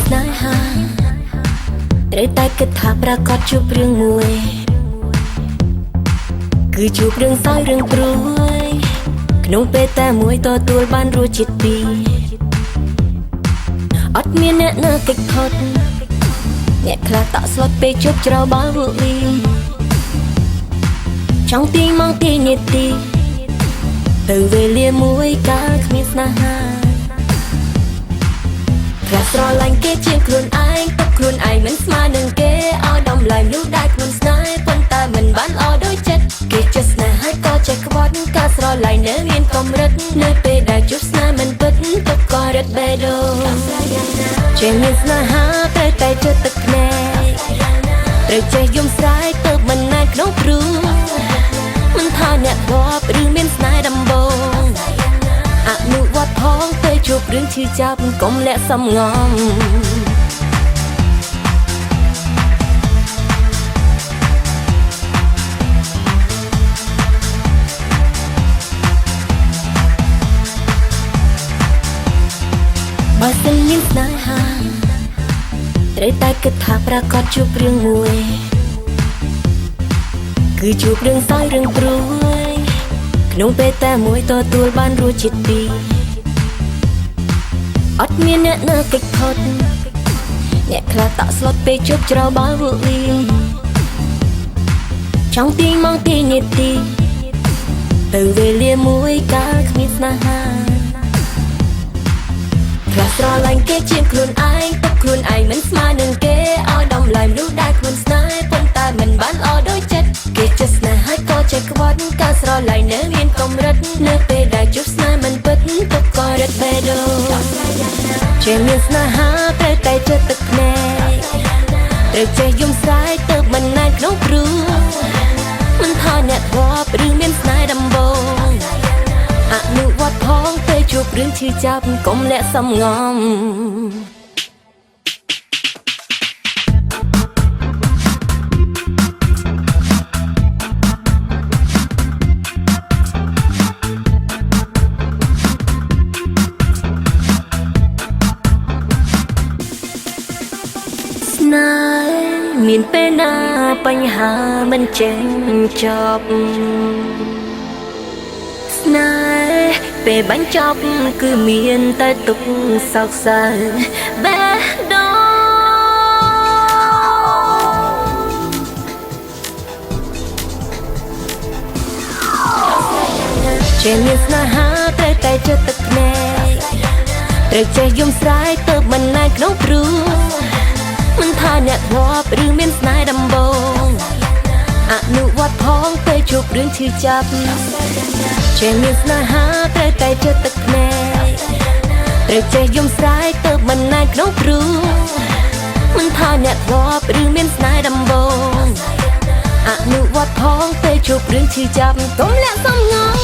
ស្នេហាត្រូវតែគិតថាប្រកាសជួបរឿងមួយគឺជួបរឿងសោយរឿងព្រួយក្នុងពេលតែមួយទទួលបានរសជាតិពីរអត់មានអ្នកណាកិច្ចខុសអ្នកខ្លះតក់ស្លុតពេលជប់ច្របាល់វូលីចង់ទីមកទីនាទីទៅវេលាមួយកាលគ្មានស្នេហាខ្លះស្រឡាញ់គេជាងខ្លួនឯងទុកខ្លួនឯងមិនស្មើនឹងគេឲ្យតម្លៃមនុស្សដែលខ្លួនស្នេហ៍ប៉ុន្តែមិនបានល្អដូចចិត្តគេចេះស្នេហ៍ហើយក៏ចេះក្បត់ការស្រឡាញ់នៅមានកម្រិតនៅពេលដែលជួបស្នេហ៍មិនពិតទុកក៏រត់បេះដូងជាមានស្នេហាត្រូវតែចិត្តទឹកភ្នែកត្រូវចេះយំស្រែកទៅមិនណែនក្នុងព្រួយមិនថាអ្នកធ្លាប់ឬមានស្នេហ៍ដំបូងអនុវត្តផងពេលជួបរឿងឈឺចាប់កុំលាក់សំងំបើសិនមានស្នេហាត្រូវតែគិតថាប្រកាសជួបរឿងមួយគឺជួបរឿងសោយរឿងព្រួយក្នុងពេលតែមួយទទួលបានរសជាតិពីរអត់មានអ្នកណាកិច្ចខុសអ្នកខ្លះតក់ស្លុតពេលជប់ច្របាល់វូលីចង់ទីមកទីនាទីទៅវេលាមួយកាលគ្មានស្នេហាខ្លះស្រឡាញ់គេជាងខ្លួនឯងទុកខ្លួនឯងមិនស្មើនឹងគេឲ្យតម្លៃមនុស្សដែលខ្លួនស្នេហ៍ប៉ុន្តែមិនបានល្អដូចចិត្តគេចេះស្នេហ៍ហើយក៏ចេះក្បត់ការស្រឡាញ់នៅមានកម្រិតនៅពេលដែលជួបស្នេហ៍មិនពិតទុកក៏រត់បេះដូងជាមានស្នេហាត្រូវតែចិត្តទឹកភ្នែកត្រូវចេះយំស្រែកទៅមិនណែនក្នុងព្រួយមិនថាអ្នកធ្លាប់ឬមានស្នេហ៍ដំបូងអនុវត្តផងពេលជួបរឿងឈឺចាប់កុំលាក់សំងំស្នេហ៍មានពេលណាបញ្ហាមិនចេញចប់ស្នេហ៍ពេលបញ្ចប់គឺមានតែទុក្ខសោកសៅបេះដូងជាមានស្នេហាត្រូវតែចិត្តទឹកភ្នែកត្រូវចេះយំស្រែកទៅមិនណែនក្នុងព្រួយមិនថាអ្នកធ្លាប់ឬមានស្នេហ៍ដំបូងអនុវត្តផងពេលជួបរឿងឈឺចាប់ជាមានស្នេហាត្រូវតែចិត្តទឹកភ្នែកត្រូវចេះយំស្រែកទៅមិនណែនក្នុងព្រួយមិនថាអ្នកធ្លាប់ឬមានស្នេហ៍ដំបូងអនុវត្តផងពេលជួបរឿងឈឺចាប់កុំលាក់សំងំ